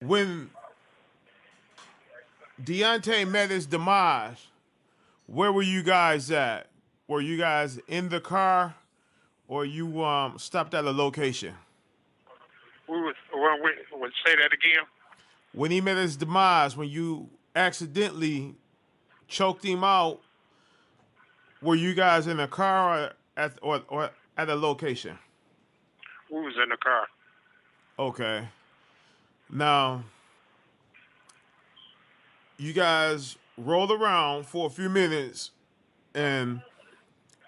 When Deontay met his demise, where were you guys at? Were you guys in the car or you stopped at a location? We would say that again. When he met his demise, when you accidentally choked him out, were you guys in a car or at a location? We was in the car. Okay. Now, you guys rolled around for a few minutes and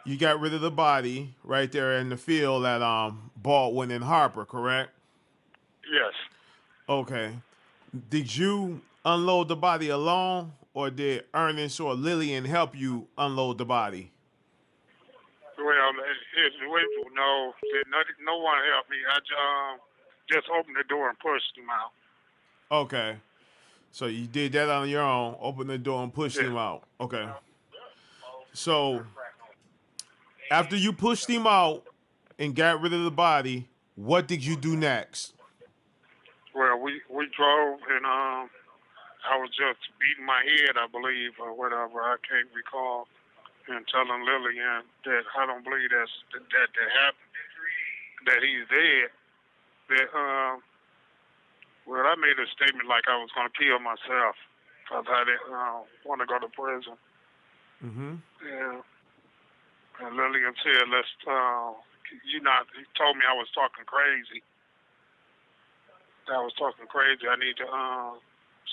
you got rid of the body right there in the field at Baldwin and Harper, correct? Yes. Okay. Did you unload the body alone, or did Ernest or Lillian help you unload the body? Well, no, no one helped me. I just opened the door and pushed him out. Okay. So you did that on your own, opened the door and pushed Yeah. him out. Okay. So after you pushed him out and got rid of the body, what did you do next? Well, we drove and I was just beating my head, I believe, or whatever. I can't recall. And telling Lillian that I don't believe that happened, that he's dead. That well, I made a statement like I was going to kill myself because I didn't want to go to prison. Mm-hmm. Yeah. And Lillian said, "Let's." He told me I was talking crazy. That I was talking crazy. I need to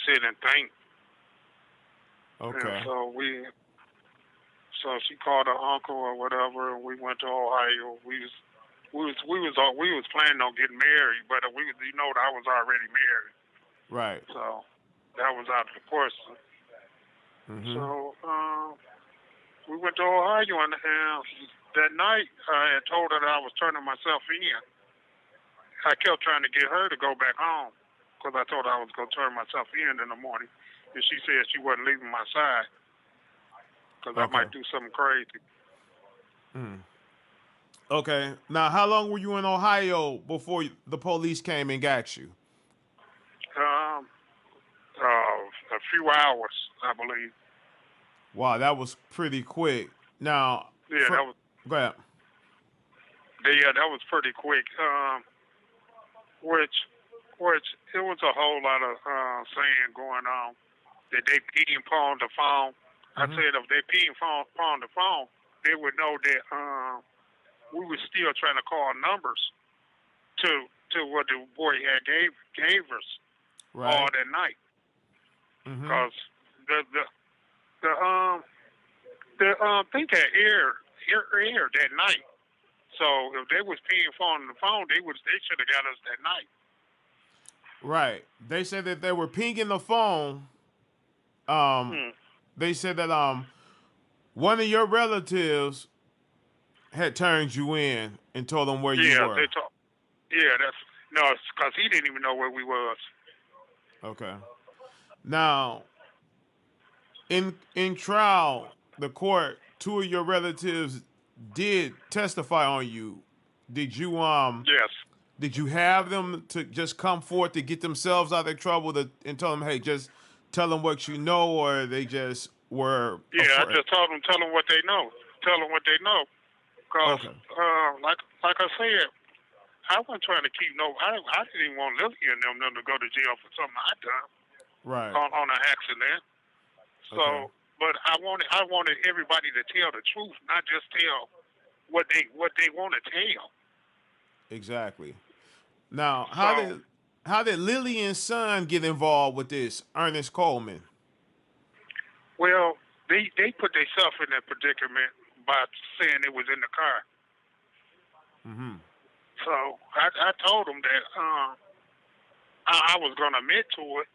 sit and think. And Okay. so she called her uncle or whatever, and we went to Ohio. We was planning on getting married, but I was already married, Right. so that was out of the question. Mm-hmm. So we went to Ohio, and that night I had told her that I was turning myself in. I kept trying to get her to go back home because I told her I was going to turn myself in the morning, and she said she wasn't leaving my side because I Okay. might do something crazy. Mm. Okay. Now, how long were you in Ohio before the police came and got you? Um, a few hours, I believe. Wow, that was pretty quick. Now, Yeah, go ahead. that was pretty quick. Which which it was a whole lot of saying going on that they pee and pawn the phone. I Mm-hmm. said if they pee and pawn the phone, they would know that we were still trying to call numbers to what the boy had gave us all Right. that night. Mm-hmm. Cause the the the thing had air that night. So if they was paying phone on the phone, they should have got us that night. Right. They said that they were pinging the phone. Um, Hmm. they said that one of your relatives had turned you in and told them where you Yeah, were. they talk. Yeah, that's no, because he didn't even know where we was. Okay. Now, in trial, the court, two of your relatives did testify on you. Did you Yes. did you have them to just come forth to get themselves out of trouble and tell them, hey, just tell them what you know, or they just were Yeah, I afraid? just told them, tell them what they know. Tell them what they know. Cause Okay. like I said, I wasn't trying to keep no. I didn't even want Lily and them to go to jail for something I done Right. on an accident. Okay. So, but I wanted everybody to tell the truth, not just tell what they want to tell. Exactly. Now, So, how did Lillian's son get involved with this, Ernest Coleman? well, they put themselves in that predicament by saying it was in the car. Mm-hmm. So I told them that I was going to admit to it.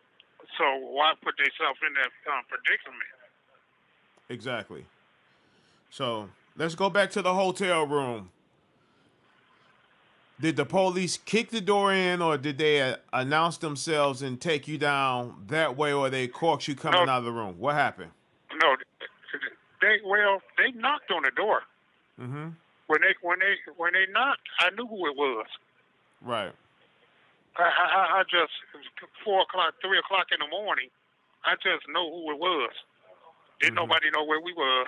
So why put themselves in that predicament? Exactly. So let's go back to the hotel room. Did the police kick the door in, or did they announce themselves and take you down that way, or they caught you No, coming out of the room? What happened? no, they knocked on the door. Mm-hmm. When they knocked, I knew who it was. Right. I just 4 o'clock, 3 o'clock in the morning. I just know who it was. Didn't Mm-hmm. nobody know where we was,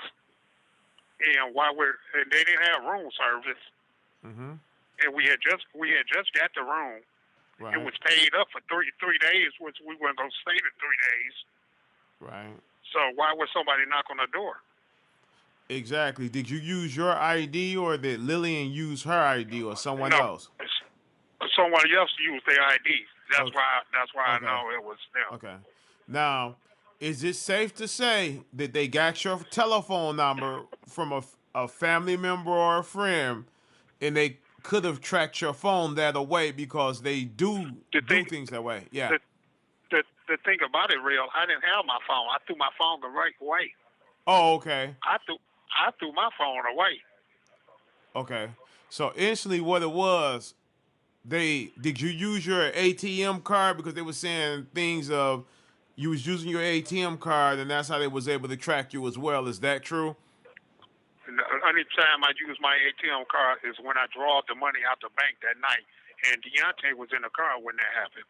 and and they didn't have room service, Mm-hmm. and we had just got the room. It Right. was paid up for three days, which we weren't gonna stay the 3 days. Right. So why would somebody knock on the door? Exactly. Did you use your ID or did Lillian use her ID or someone No, else? someone else used their ID. That's Okay. why. That's why I Okay. know it was them. Okay. Now, is it safe to say that they got your telephone number from a family member or a friend and they could have tracked your phone that way because they do The do thing, things that way? Yeah. the the thing about it, real, I didn't have my phone. I threw my phone the right way. Oh, okay. I threw my phone away. Okay. So instantly what it was, they did you use your ATM card because they were saying things of you was using your ATM card and that's how they was able to track you as well. Is that true? And the only time I use my ATM card is when I draw the money out the bank that night. And Deontae was in the car when that happened.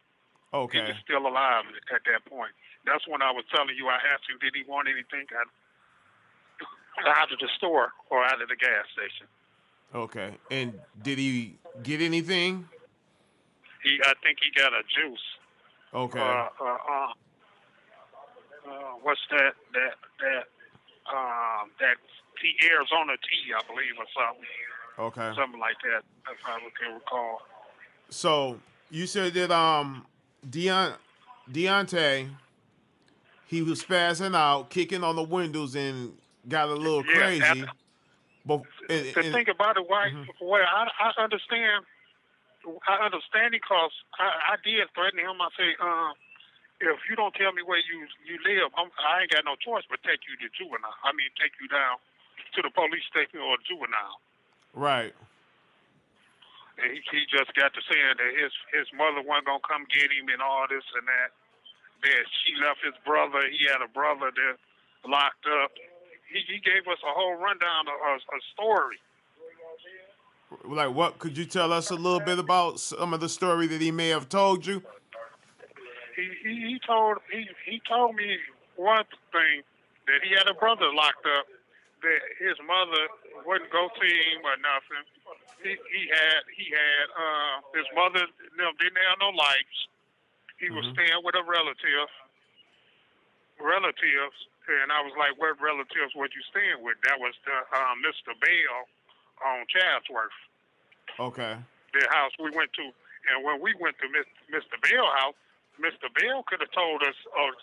He was Okay. still alive at that point. That's when I was telling you. I asked him, did he want anything out of the store or out of the gas station? Okay. And did he get anything? I think he got a juice. Okay. Uh, uh, uh, what's that Arizona tea, I believe, or Okay. something like that, if I can recall. So you said that Deontay he was spazzing out, kicking on the windows and got a little Yeah, crazy. But the thing about it, why? mhm. Well, I understand. I understand because I did threaten him. I say, if you don't tell me where you live, I ain't got no choice but take you to juvenile. I mean, take you down to the police station or juvenile. Right. And he just got to saying that his mother wasn't gonna come get him and all this and that. That she left his brother. He had a brother that locked up. He gave us a whole rundown of a story. Like what could you tell us a little bit about some of the story that he may have told you? He told me one thing that he had a brother locked up that his mother wouldn't go see him or nothing. He had his mother didn't have no lights. He was Hmm. staying with a relatives, and I was like, "What relatives were you staying with?" That was the Mr. Bell on Chatsworth, Okay. the house we went to. And when we went to Mr. Bell house, Mr. Bell could have told us, or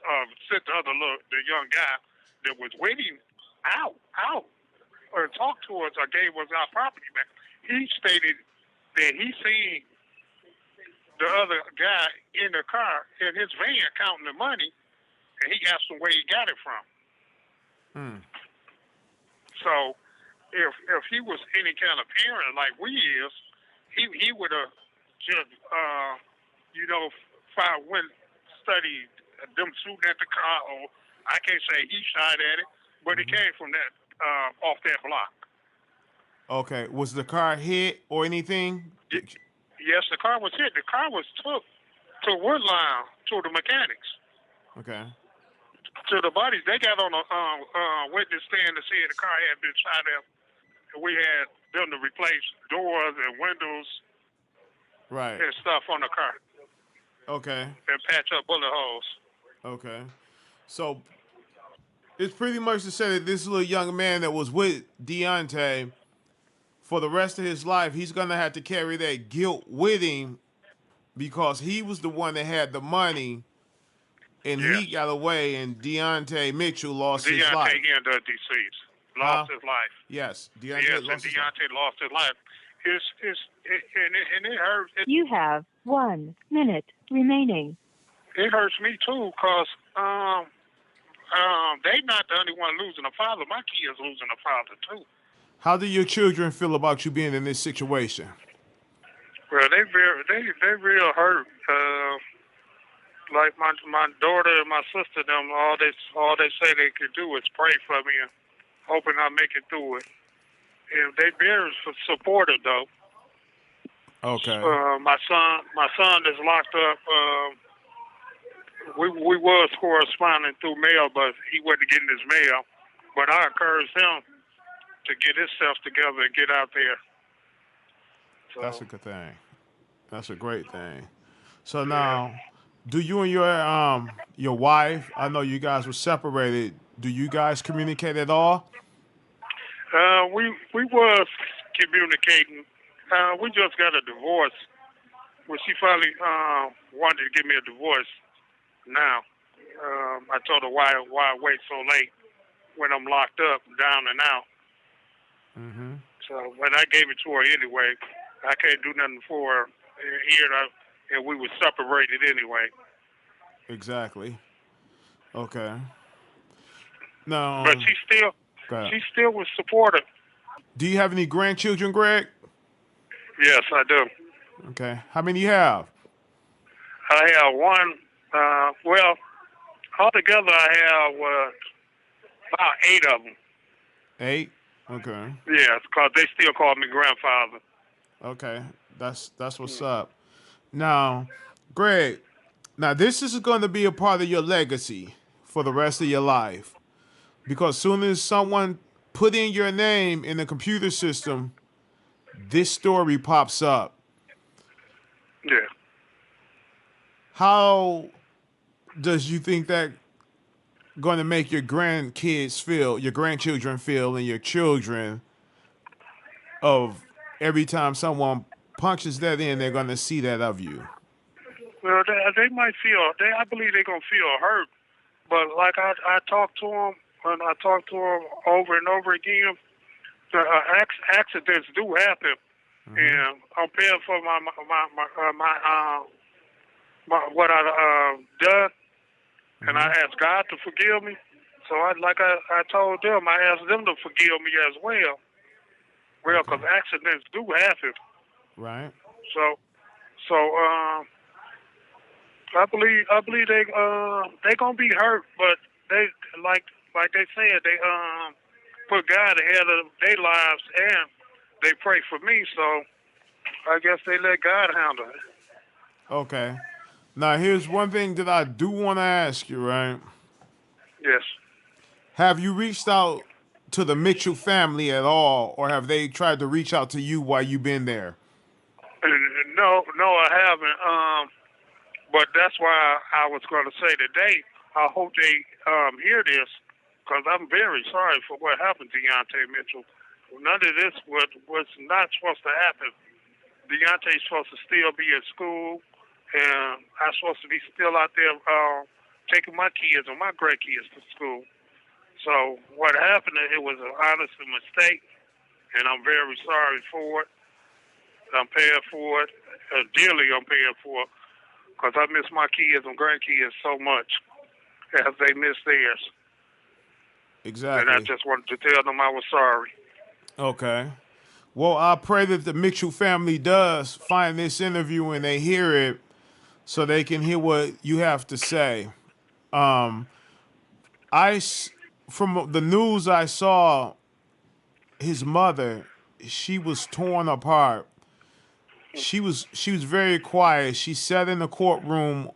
sent the young guy that was waiting out, or talked to us, or gave us our property back. He stated that he seen the other guy in the car in his van counting the money, and he asked him where he got it from. Hmm. So if he was any kind of parent like we is, he would have just you know went studied them shooting at the car. Or I can't say he shot at it, but it Hmm. came from that off that block. Okay. Was the car hit or anything? Yes, the car was hit. The car was took to Woodline to the mechanics. Okay. To the bodies, they got on a witness stand to say the car had been shot at. We had them to replace doors and windows Right. and stuff on the car Okay. and patch up bullet holes. Okay. So it's pretty much to say that this little young man that was with Deontay for the rest of his life, he's gonna have to carry that guilt with him because he was the one that had the money and Yes. he got away and Deontay Mitchell lost his Deontay life. ended up deceased. Lost Huh? his life. Yes. Yes, Deontay and lost his life. Deontay lost his life. And it hurts. You have 1 minute remaining. It hurts me too, cause they not the only one losing a father. My kids losing a father too. How do your children feel about you being in this situation? Well, they real hurt. Like my daughter and my sister, them all they say they can do is pray for me, and hoping I make it through it. And they very supportive though. Okay. My son is locked up. We was corresponding through mail, but he wasn't getting his mail. But I encouraged him to get himself together and get out there. That's So a good thing. That's a great thing. So yeah, now, do you and your wife? I know you guys were separated. Do you guys communicate at all? we was communicating. We just got a divorce. Well, she finally wanted to give me a divorce. Now, I told her why wait so late when I'm locked up, down and out. Mm-hmm. So, but I gave it to her anyway. I can't do nothing for her here, and we were separated anyway. Exactly. Okay. But Now, go ahead. she still was supportive. Do you have any grandchildren, Greg? Yes, I do. Okay. How many you have? I have one. Well, altogether I have about 8 of them. 8. Okay. Yes, because they still call me grandfather. Okay. That's what's up. Now, Greg. Now this is going to be a part of your legacy for the rest of your life because soon as someone put in your name in the computer system, this story pops up. Yeah. How does you think that going to make your grandkids feel, your grandchildren feel, and your children of every time someone punches that in, they're going to see that of you? Well, they might feel. I believe they're gonna feel hurt. But like I talked to them, and I talked to them over and over again. The accidents do happen, Mm-hmm. and I'm paying for my what I done, and I Mm-hmm. asked God to forgive me. So I told them, I asked them to forgive me as well. Well, Okay. because accidents do happen. Right. So so I believe they gonna be hurt, but they like they said they put God ahead of their lives and they pray for me. So I guess they let God handle it. Okay. Now here's one thing that I do want to ask you, right? Yes. Have you reached out to the Mitchell family at all, or have they tried to reach out to you while you've been there? No, I haven't. But that's why I was going to say today. I hope they hear this because I'm very sorry for what happened to Deontae Mitchell. None of this was not supposed to happen. Deontay's supposed to still be at school, and I'm supposed to be still out there taking my kids or my grandkids to school. So what happened? It was an honest mistake, and I'm very sorry for it. I'm paying for it. Dearly, I'm paying for it because I miss my kids and grandkids so much as they miss theirs. And I Exactly. just wanted to tell them I was sorry. Okay. Well, I pray that the Mitchell family does find this interview and they hear it so they can hear what you have to say. Um, I, from the news I saw, his mother, she was torn apart. She was very quiet. She sat in the courtroom,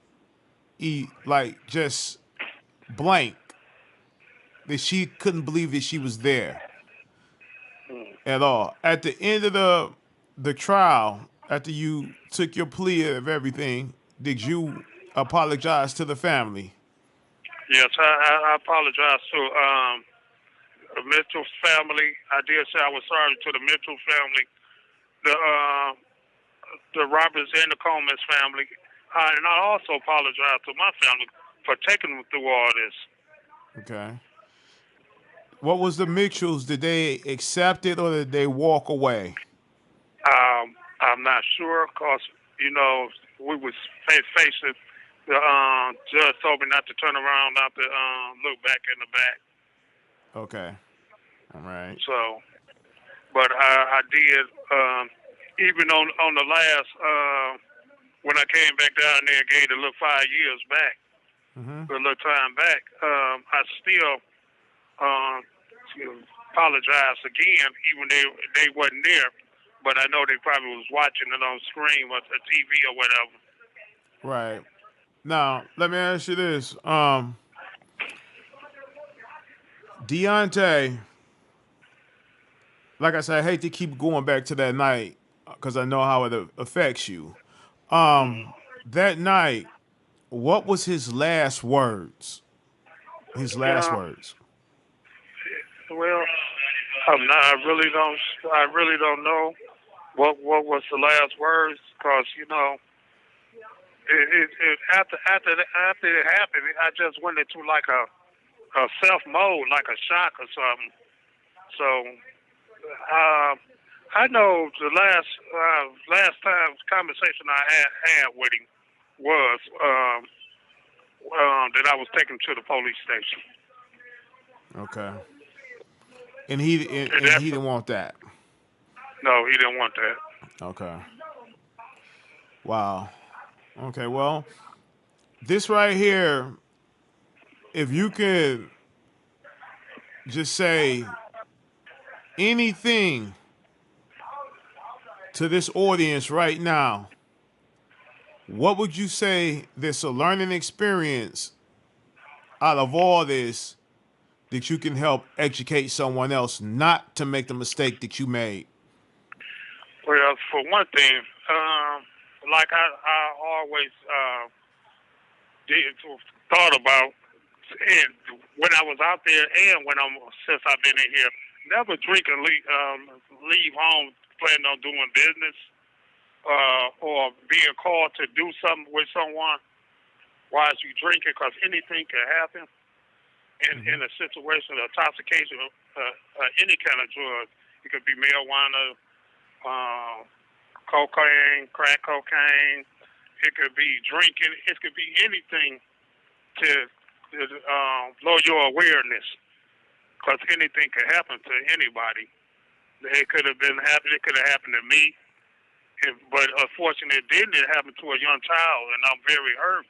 like just blank. That she couldn't believe that she was there at all. At the end of the trial, after you took your plea of everything, did you apologize to the family? Yes, I apologize to the Mitchell family. I did say I was sorry to the Mitchell family, the Roberts and the Coleman's family. And I also apologize to my family for taking them through all this. Okay. What was the Mitchells? Did they accept it or did they walk away? I'm not sure because, we was facing the judge told me not to turn around, not to look back in the back. Okay. All right. So, but I did, even on the last, when I came back down there and gave the little 5 years back, Mm-hmm. the little time back, I still um, apologize again, even they wasn't there. but I know they probably was watching it on screen or the TV or whatever. Right. Now, let me ask you this. Deontay, like I said, I hate to keep going back to that night because I know how it affects you. Mm. That night, what was his last words? His last Yeah. words. Well, I'm not. I really don't. I really don't know what was the last words because after it happened, I just went into like a self mode, like a shock or something. So uh, I know the last time conversation I had with him was that I was taken to the police station. Okay. And And he didn't want that. no, he didn't want that. Okay. Wow. Okay. Well, this right here, if you could just say anything to this audience right now, what would you say this a learning experience out of all this that you can help educate someone else not to make the mistake that you made? Well, for one thing, like I always did thought about, and when I was out there, and since I've been in here, never drink and leave home planning on doing business or being called to do something with someone while you drinking, because anything can happen in a situation of intoxication, any kind of drug. It could be marijuana, uh, cocaine, crack cocaine. It could be drinking. It could be anything to blow your awareness, because anything could happen to anybody. It could have been happen. It could have happened to me, but unfortunately, it didn't. It happened to a young child, and I'm very hurt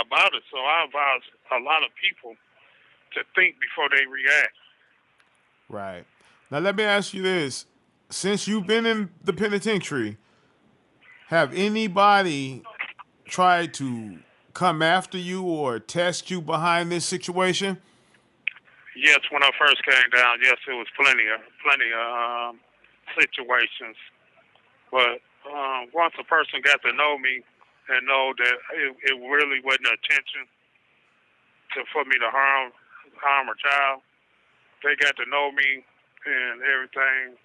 about it. So I advise a lot of people to think before they react. Right. Now let me ask you this. Since you've been in the penitentiary, have anybody tried to come after you or test you behind this situation? Yes, when I first came down, yes, it was plenty of situations. But once a person got to know me and know that it really wasn't an intention for me to harm a child, they got to know me and everything.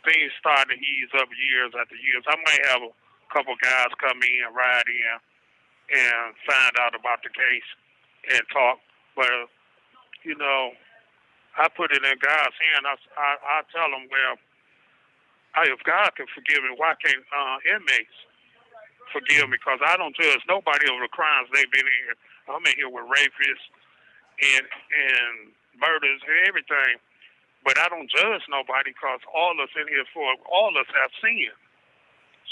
Things started to ease up years after years. I might have a couple guys come in, ride in, and find out about the case and talk. But you know, I put it in God's hand. I tell them, well, if God can forgive me, why can't inmates forgive me? Because I don't judge nobody over the crimes they've been in here. I'm in here with rapists and murders and everything. But I don't judge nobody because all of us in here all of us have sinned.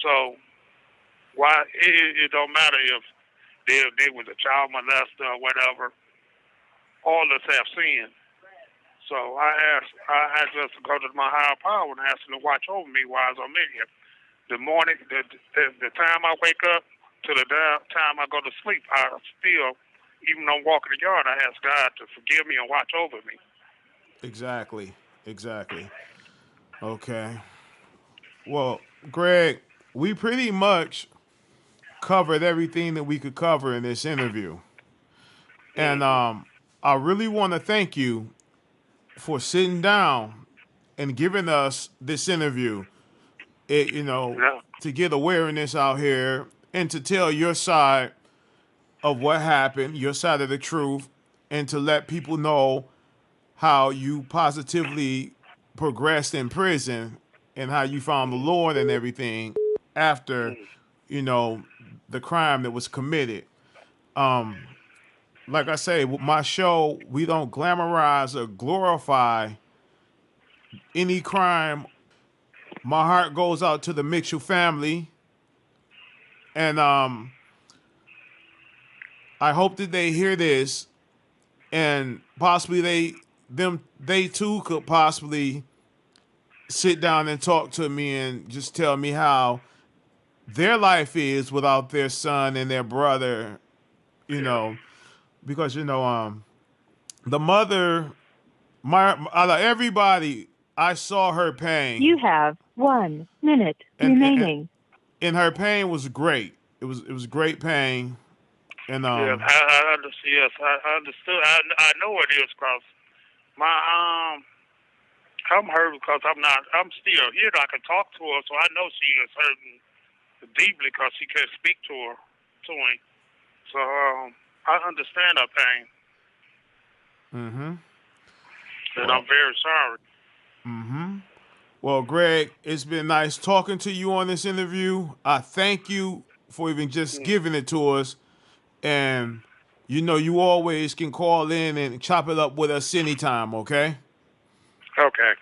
So why it don't matter if they was a child molester or whatever. All of us have sinned. So I just go to my higher power and ask him to watch over me while I'm in here. The morning, the time I wake up to the time I go to sleep, I still, even though I'm walking the yard, I ask God to forgive me and watch over me. Exactly. Exactly. Okay. Well, Greg, we pretty much covered everything that we could cover in this interview. And Hmm. I really want to thank you for sitting down and giving us this interview. Yeah. To get awareness out here and to tell your side of what happened, your side of the truth, and to let people know how you positively progressed in prison and how you found the Lord and everything after, Mm. you know, the crime that was committed. Like I say, with my show, we don't glamorize or glorify any crime. My heart goes out to the Mitchell family, and I hope that they hear this and possibly they too could possibly sit down and talk to me and just tell me how their life is without their son and their brother, you Yeah. know, because the mother, my out of everybody, I saw her You pain, have 1 minute and remaining. and her pain was great. It was great pain, and Yes, I understand. Yes, I understood. I know it is because my I'm hurt because I'm not. I'm still here. I can talk to her, so I know she is hurting deeply because she can't speak to him. So I understand her pain, mm-hmm. and I'm Well, very sorry. mm-hmm. Well, Greg, it's been nice talking to you on this interview. I thank you for even just Mm. giving it to us. And you always can call in and chop it up with us anytime, okay? Okay.